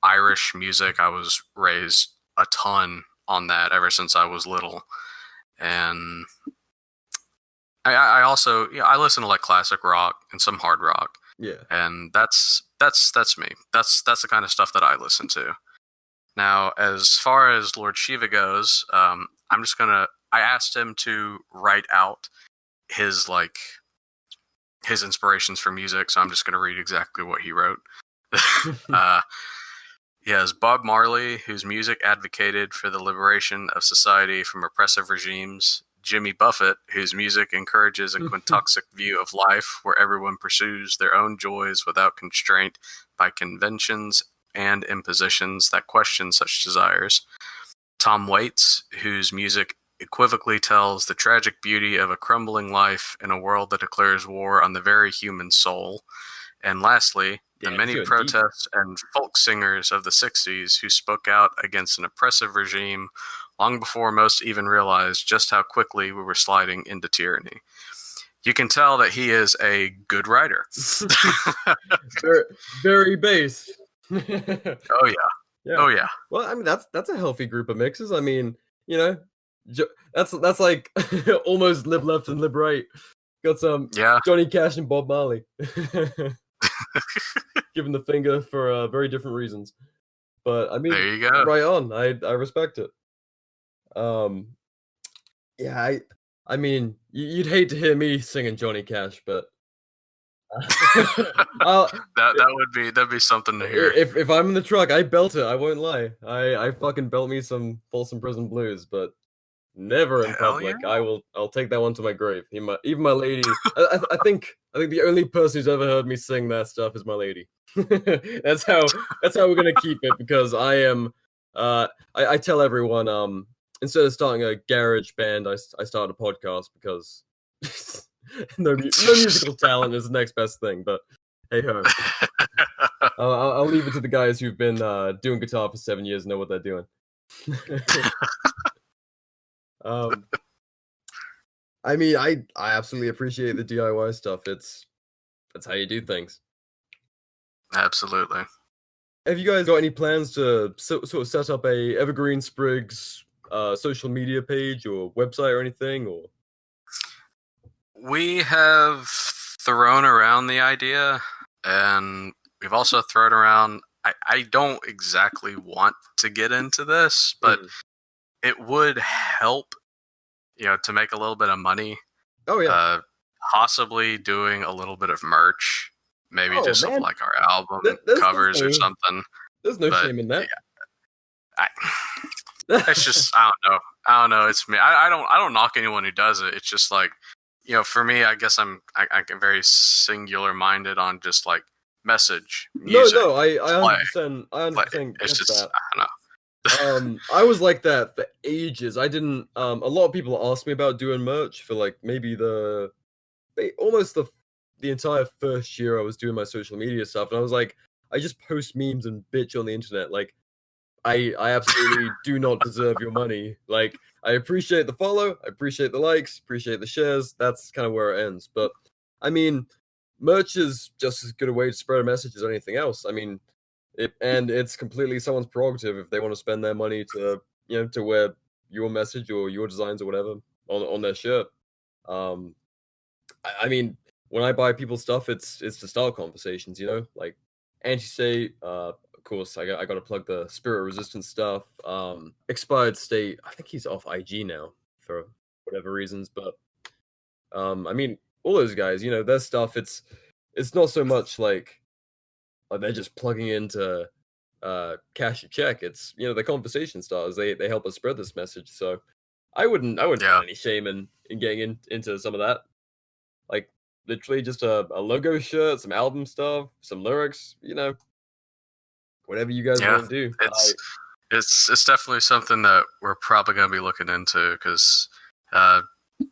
Irish music. I was raised a ton on that ever since I was little, and I also I listen to like classic rock and some hard rock. Yeah. And that's me. That's the kind of stuff that I listen to. Now, as far as Lord Shiva goes, I asked him to write out his inspirations for music, so I'm just gonna read exactly what he wrote. He has Bob Marley, whose music advocated for the liberation of society from oppressive regimes. Jimmy Buffett, whose music encourages a quintoxic view of life where everyone pursues their own joys without constraint by conventions and impositions that question such desires. Tom Waits, whose music equivocally tells the tragic beauty of a crumbling life in a world that declares war on the very human soul. And lastly, the many protests and folk singers of the 60s who spoke out against an oppressive regime long before most even realized just how quickly we were sliding into tyranny. You can tell that he is a good writer. very, very based. Oh yeah. Yeah. Oh yeah. Well, I mean, that's a healthy group of mixes. I mean, that's like almost lib left and lib right. Got some Johnny Cash and Bob Marley. Giving the finger for very different reasons. But I mean, there you go. Right on. I respect it. Yeah, I mean, you'd hate to hear me singing Johnny Cash, but that'd be something to hear. If I'm in the truck, I belt it. I won't lie. I fucking belt me some Folsom Prison Blues, but never in public. Yeah. I'll take that one to my grave. Even my lady. I think the only person who's ever heard me sing that stuff is my lady. That's how we're gonna keep it, because I am. I tell everyone instead of starting a garage band, I started a podcast because no musical talent is the next best thing. But hey ho, I'll leave it to the guys who've been doing guitar for 7 years and know what they're doing. I mean, I absolutely appreciate the DIY stuff. That's how you do things. Absolutely. have you guys got any plans to sort of set up a Evergreen Sprigs social media page or website or anything? Or We have thrown around the idea, and we've also thrown around. I don't exactly want to get into this, but it would help, to make a little bit of money. Oh yeah, Possibly doing a little bit of merch, maybe just of man. like our album There's covers or something. There's no But, shame in that. It's just I don't know. It's me. I don't knock anyone who does it. It's just like, for me, I guess I'm very singular minded on just like message music. No, I 100% It's get just that. I don't know. I was like that for ages. I didn't. A lot of people asked me about doing merch for like maybe almost the entire first year I was doing my social media stuff, and I was like, I just post memes and bitch on the internet. Like, I absolutely do not deserve your money. Like, I appreciate the follow, I appreciate the likes, appreciate the shares. That's kind of where it ends. But I mean, merch is just as good a way to spread a message as anything else. I mean, it's completely someone's prerogative if they want to spend their money to to wear your message or your designs or whatever on their shirt. I mean, when I buy people's stuff, it's to start conversations, like anti-state. Of course, I got to plug the Spirit Resistance stuff. Expired State, I think he's off IG now for whatever reasons, but I mean, all those guys, their stuff. It's not so much like they're just plugging into cash a check. It's the conversation stars. They help us spread this message. So I wouldn't find any shame in getting into some of that. Like, literally just a logo shirt, some album stuff, some lyrics, whatever you guys want to do. It's definitely something that we're probably going to be looking into because,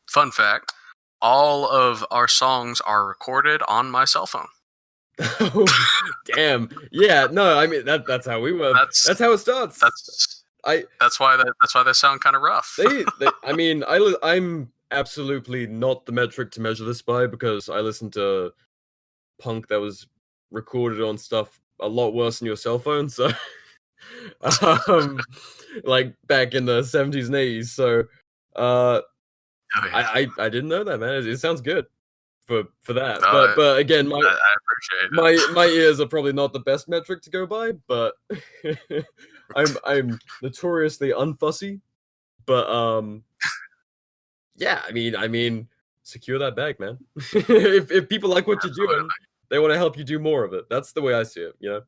fun fact, all of our songs are recorded on my cell phone. Oh, damn. Yeah, no, I mean that's how we work. That's how it starts. That's why they sound kind of rough. I mean, I'm absolutely not the metric to measure this by because I listen to punk that was recorded on stuff a lot worse than your cell phone. So, like back in the 70s and 80s. So, I didn't know that, man. It sounds good for that. But again, I appreciate it. My ears are probably not the best metric to go by, but I'm notoriously unfussy. But yeah, I mean, secure that bag, man. if people like what you're doing, they want to help you do more of it. That's the way I see it. Yeah,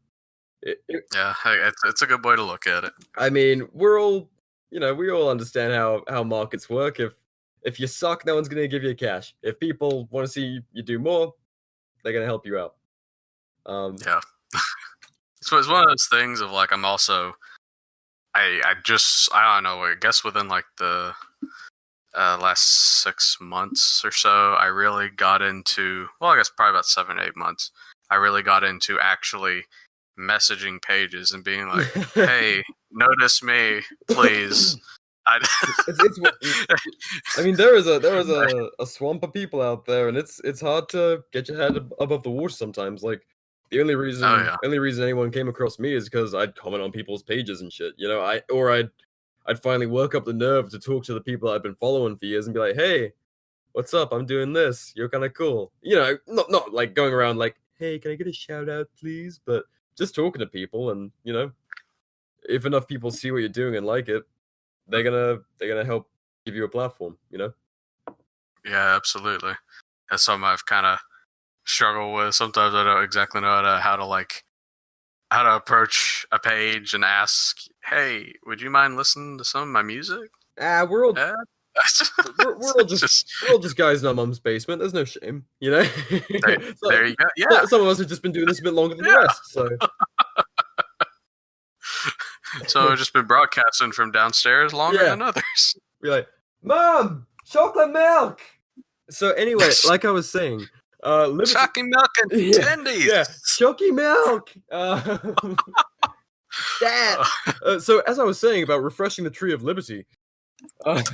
it's a good way to look at it. I mean, we're all, we all understand how markets work. If you suck, no one's gonna give you cash. If people want to see you do more, they're gonna help you out. Yeah. So it's one of those things of like I'm also, I don't know. I guess within like the last 6 months or so, I really got into. Well, I guess probably about 7-8 months. I really got into actually messaging pages and being like, "Hey, notice me, please." I mean, there is a swamp of people out there, and it's hard to get your head above the water sometimes. Like, the only reason anyone came across me is because I'd comment on people's pages and shit. I'd finally work up the nerve to talk to the people I've been following for years and be like, "Hey, what's up? I'm doing this. You're kind of cool." Not like going around like, "Hey, can I get a shout out, please?" But just talking to people, and if enough people see what you're doing and like it, they're gonna help give you a platform. Yeah, absolutely. That's something I've kind of struggled with. Sometimes I don't exactly know how to approach a page and ask, "Hey, would you mind listening to some of my music?" We're all just guys in our mum's basement. There's no shame, There you go. Yeah. Some of us have just been doing this a bit longer than the rest, so. So I've just been broadcasting from downstairs longer than others. Be like, "Mom, chocolate milk." So anyway, like I was saying, Chalky milk and tendies. Yeah, chalky milk. Dad. So as I was saying about refreshing the tree of liberty, but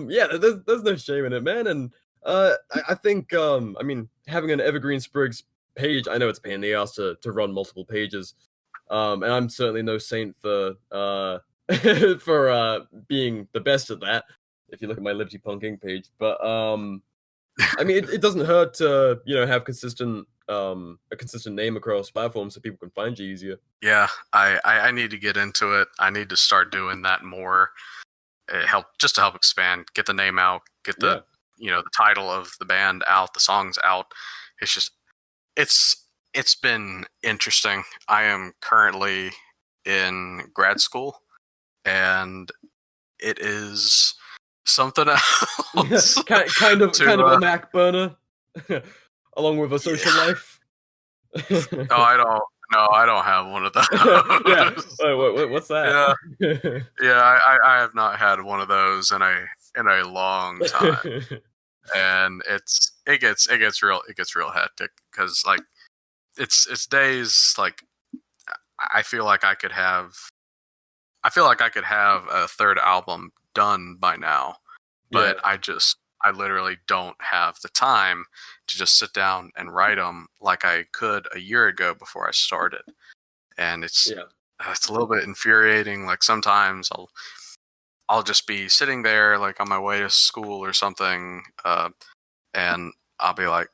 yeah, there's no shame in it, man. And I think I mean, having an Evergreen Sprigs page, I know it's a pain in the ass to run multiple pages. And I'm certainly no saint for for being the best at that. If you look at my Liberty Punk Inc. page, but I mean, it doesn't hurt to have a consistent name across platforms so people can find you easier. Yeah, I need to get into it. I need to start doing that more. It just to help expand, get the name out, get the the title of the band out, the songs out. It's just it's been interesting. I am currently in grad school, and it is something else. kind of a Mac burner, along with a social life. No, I don't. No, I don't have one of those. Yeah. What's that? Yeah, I have not had one of those in a long time, and it gets real hectic because like it's days like I feel like I could have a third album done by now, but I literally don't have the time to just sit down and write them like I could a year ago before I started. And it's a little bit infuriating. Like sometimes I'll just be sitting there like on my way to school or something, and I'll be like,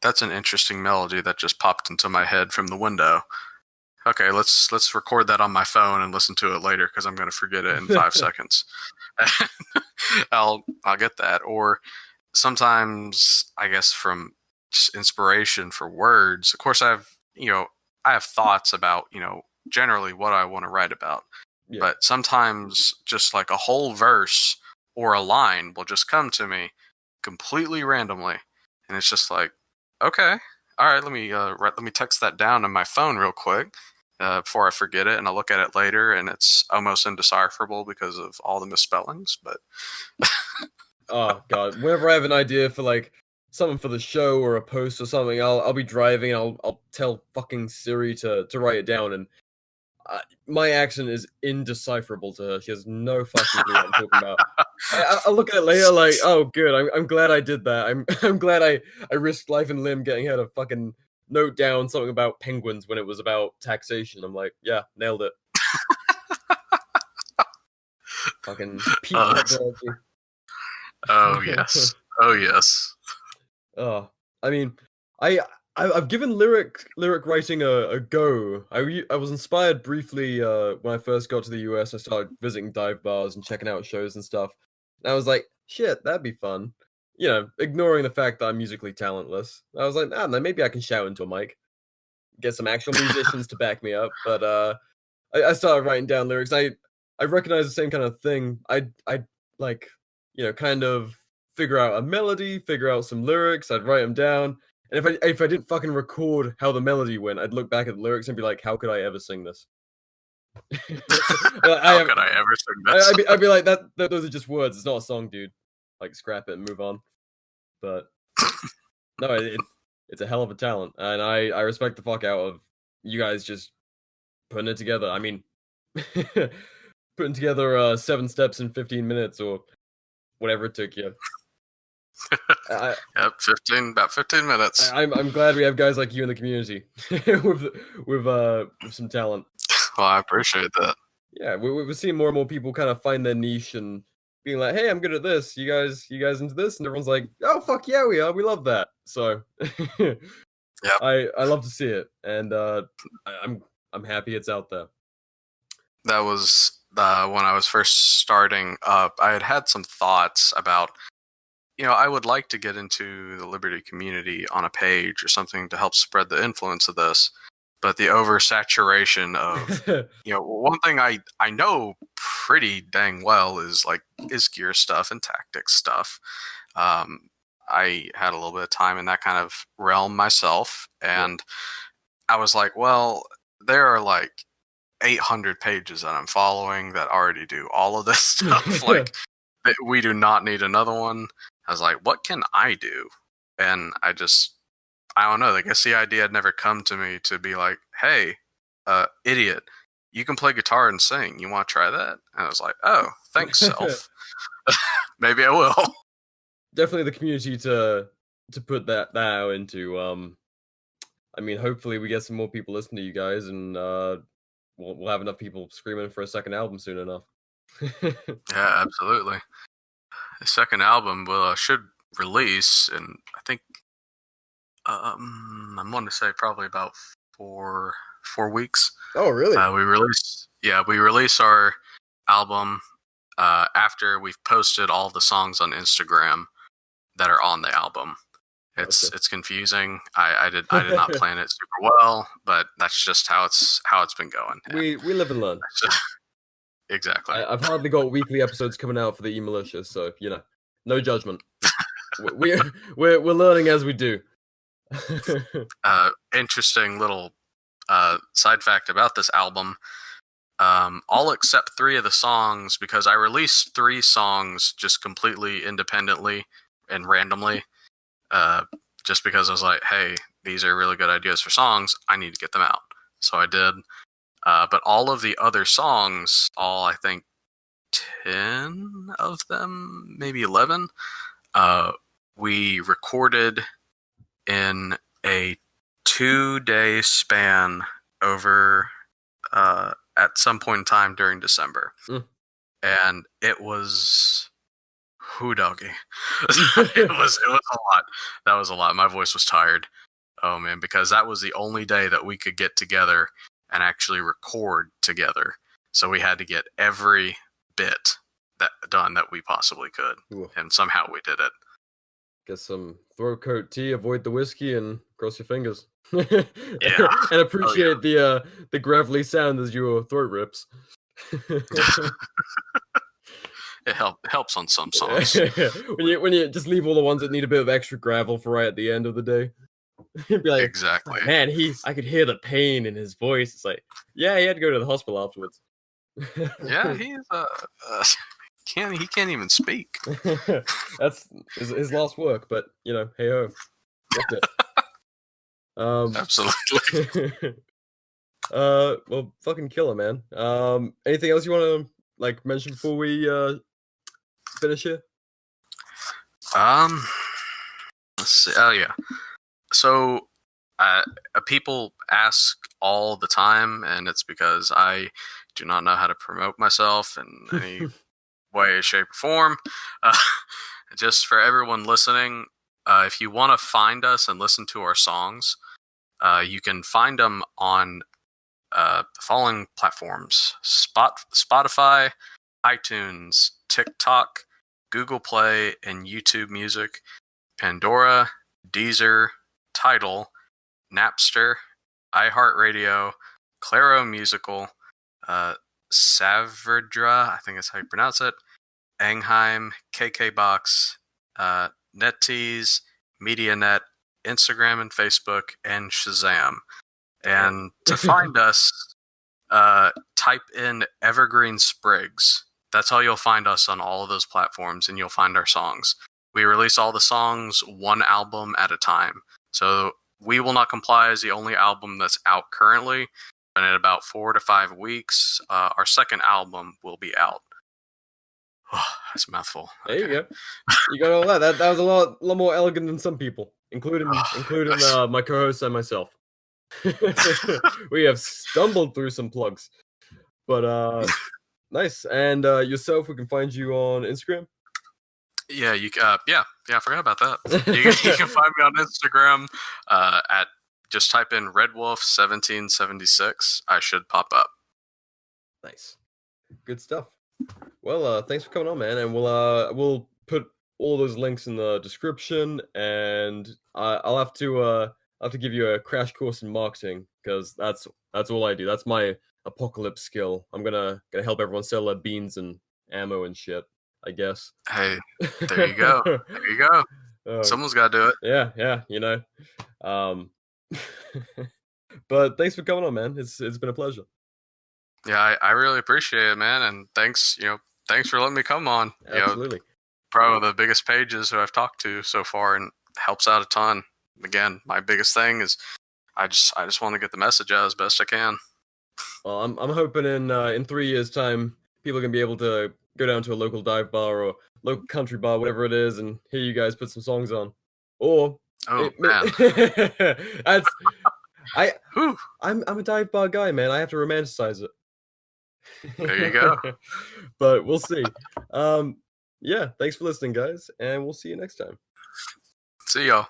that's an interesting melody that just popped into my head from the window. Okay, let's record that on my phone and listen to it later because I'm going to forget it in 5 seconds. I'll get that. Or sometimes I guess from just inspiration for words. Of course, I have thoughts about generally what I want to write about. Yeah. But sometimes just like a whole verse or a line will just come to me completely randomly, and it's just like, okay, all right, let me text that down on my phone real quick. Before I forget it, and I'll look at it later, and it's almost indecipherable because of all the misspellings. But oh god, whenever I have an idea for like something for the show or a post or something, I'll be driving. I'll tell fucking Siri to write it down, and my accent is indecipherable to her. She has no fucking clue what I'm talking about. I look at it later like, oh good, I'm glad I did that. I'm glad I risked life and limb getting her to fucking note down something about penguins when it was about taxation. I'm like, yeah, nailed it. Fucking peak technology. Oh yes. Oh yes. I mean, I've given lyric writing a go. I was inspired briefly when I first got to the US. I started visiting dive bars and checking out shows and stuff. And I was like, shit, that'd be fun. Ignoring the fact that I'm musically talentless. I was like, maybe I can shout into a mic, get some actual musicians to back me up. But I started writing down lyrics. I recognize the same kind of thing. I like kind of figure out a melody, figure out some lyrics. I'd write them down. And if I didn't fucking record how the melody went, I'd look back at the lyrics and be like, how could I ever sing this? How could I ever sing this? I'd be like, that those are just words. It's not a song, dude. Like, scrap it and move on. But no, it's a hell of a talent, and I respect the fuck out of you guys just putting it together. I mean, putting together 7 steps in 15 minutes or whatever it took you. Yep, about 15 minutes. I'm glad we have guys like you in the community with some talent. Well, I appreciate that. Yeah, we're seeing more and more people kind of find their niche and being like, hey, I'm good at this. You guys into this? And everyone's like, oh fuck yeah, we are. We love that. So yep. I love to see it, and I'm happy it's out there. That was when I was first starting up. I had some thoughts about, I would like to get into the Liberty community on a page or something to help spread the influence of this. But the oversaturation of, one thing I know pretty dang well is gear stuff and tactics stuff. I had a little bit of time in that kind of realm myself, and I was like, well, there are like 800 pages that I'm following that already do all of this stuff. Like, we do not need another one. I was like, what can I do? And I don't know. I guess the idea had never come to me to be like, hey, idiot, you can play guitar and sing. You want to try that? And I was like, oh, thanks, self. Maybe I will. Definitely the community to put that out into. I mean, hopefully we get some more people listening to you guys, and we'll have enough people screaming for a second album soon enough. Yeah, absolutely. The second album should release in, I think, I'm going to say probably about 4 weeks. Oh, really? We release our album after we've posted all the songs on Instagram that are on the album. It's confusing. I did not plan it super well, but that's just how it's been going. We live and learn. Exactly. I've hardly got weekly episodes coming out for the E-Militia, so no judgment. we're learning as we do. Interesting little side fact about this album. All except 3 of the songs, because I released 3 songs just completely independently and randomly, just because I was like, hey, these are really good ideas for songs. I need to get them out. So I did. But all of the other songs, I think 10 of them, maybe 11, we recorded in a 2-day span over at some point in time during December. And it was doggy. it was a lot. That was a lot. My voice was tired. Oh man, because that was the only day that we could get together and actually record together. So we had to get every bit done that we possibly could. Ooh. And somehow we did it. Get some throat coat tea, avoid the whiskey, and cross your fingers. Yeah. And appreciate the gravelly sound as your throat rips. It helps on some songs. when you just leave all the ones that need a bit of extra gravel for right at the end of the day. You'd be like, exactly. Man, I could hear the pain in his voice. It's like, yeah, he had to go to the hospital afterwards. Yeah, he's he can't even speak. That's his last work, but hey ho, left it. Absolutely. Well, fucking killer, man. Anything else you want to mention before we finish here? Let's see. Oh yeah. So, people ask all the time, and it's because I do not know how to promote myself in any way, shape, or form. Just for everyone listening, if you want to find us and listen to our songs, you can find them on the following platforms: Spotify, iTunes, TikTok, Google Play, and YouTube Music, Pandora, Deezer, Tidal, Napster, iHeartRadio, Claro Musical, Savardra, I think that's how you pronounce it, Angheim, KKBox, NetEase, MediaNet, Instagram and Facebook, and Shazam. And to find us, type in Evergreen Sprigs. That's how you'll find us on all of those platforms, and you'll find our songs. We release all the songs one album at a time. So We Will Not Comply is the only album that's out currently. And in about 4 to 5 weeks, our second album will be out. Oh, that's a mouthful. There you go. You got all that. That was a lot more elegant than some people, including my co-host and myself. We have stumbled through some plugs, but nice. And yourself, we can find you on Instagram. Yeah, I forgot about that. You can find me on Instagram at just type in RedWolf1776. I should pop up. Nice, good stuff. Well, thanks for coming on, man, and we'll put all those links in the description, and I'll have to give you a crash course in marketing, because that's all I do. That's my apocalypse skill. I'm gonna help everyone sell their beans and ammo and shit, I guess. Hey, there you go. There you go. Someone's got to do it. Yeah. But thanks for coming on, man. It's been a pleasure. Yeah, I really appreciate it, man, and thanks for letting me come on. Absolutely. Probably the biggest pages who I've talked to so far, and helps out a ton. Again, my biggest thing is I just want to get the message out as best I can. Well, I'm hoping in 3 years' time, people are gonna be able to go down to a local dive bar or local country bar, whatever it is, and hear you guys put some songs on. Or man, Whew, I'm a dive bar guy, man. I have to romanticize it. there you go. But we'll see. Yeah, thanks for listening, guys, and we'll see you next time. See y'all.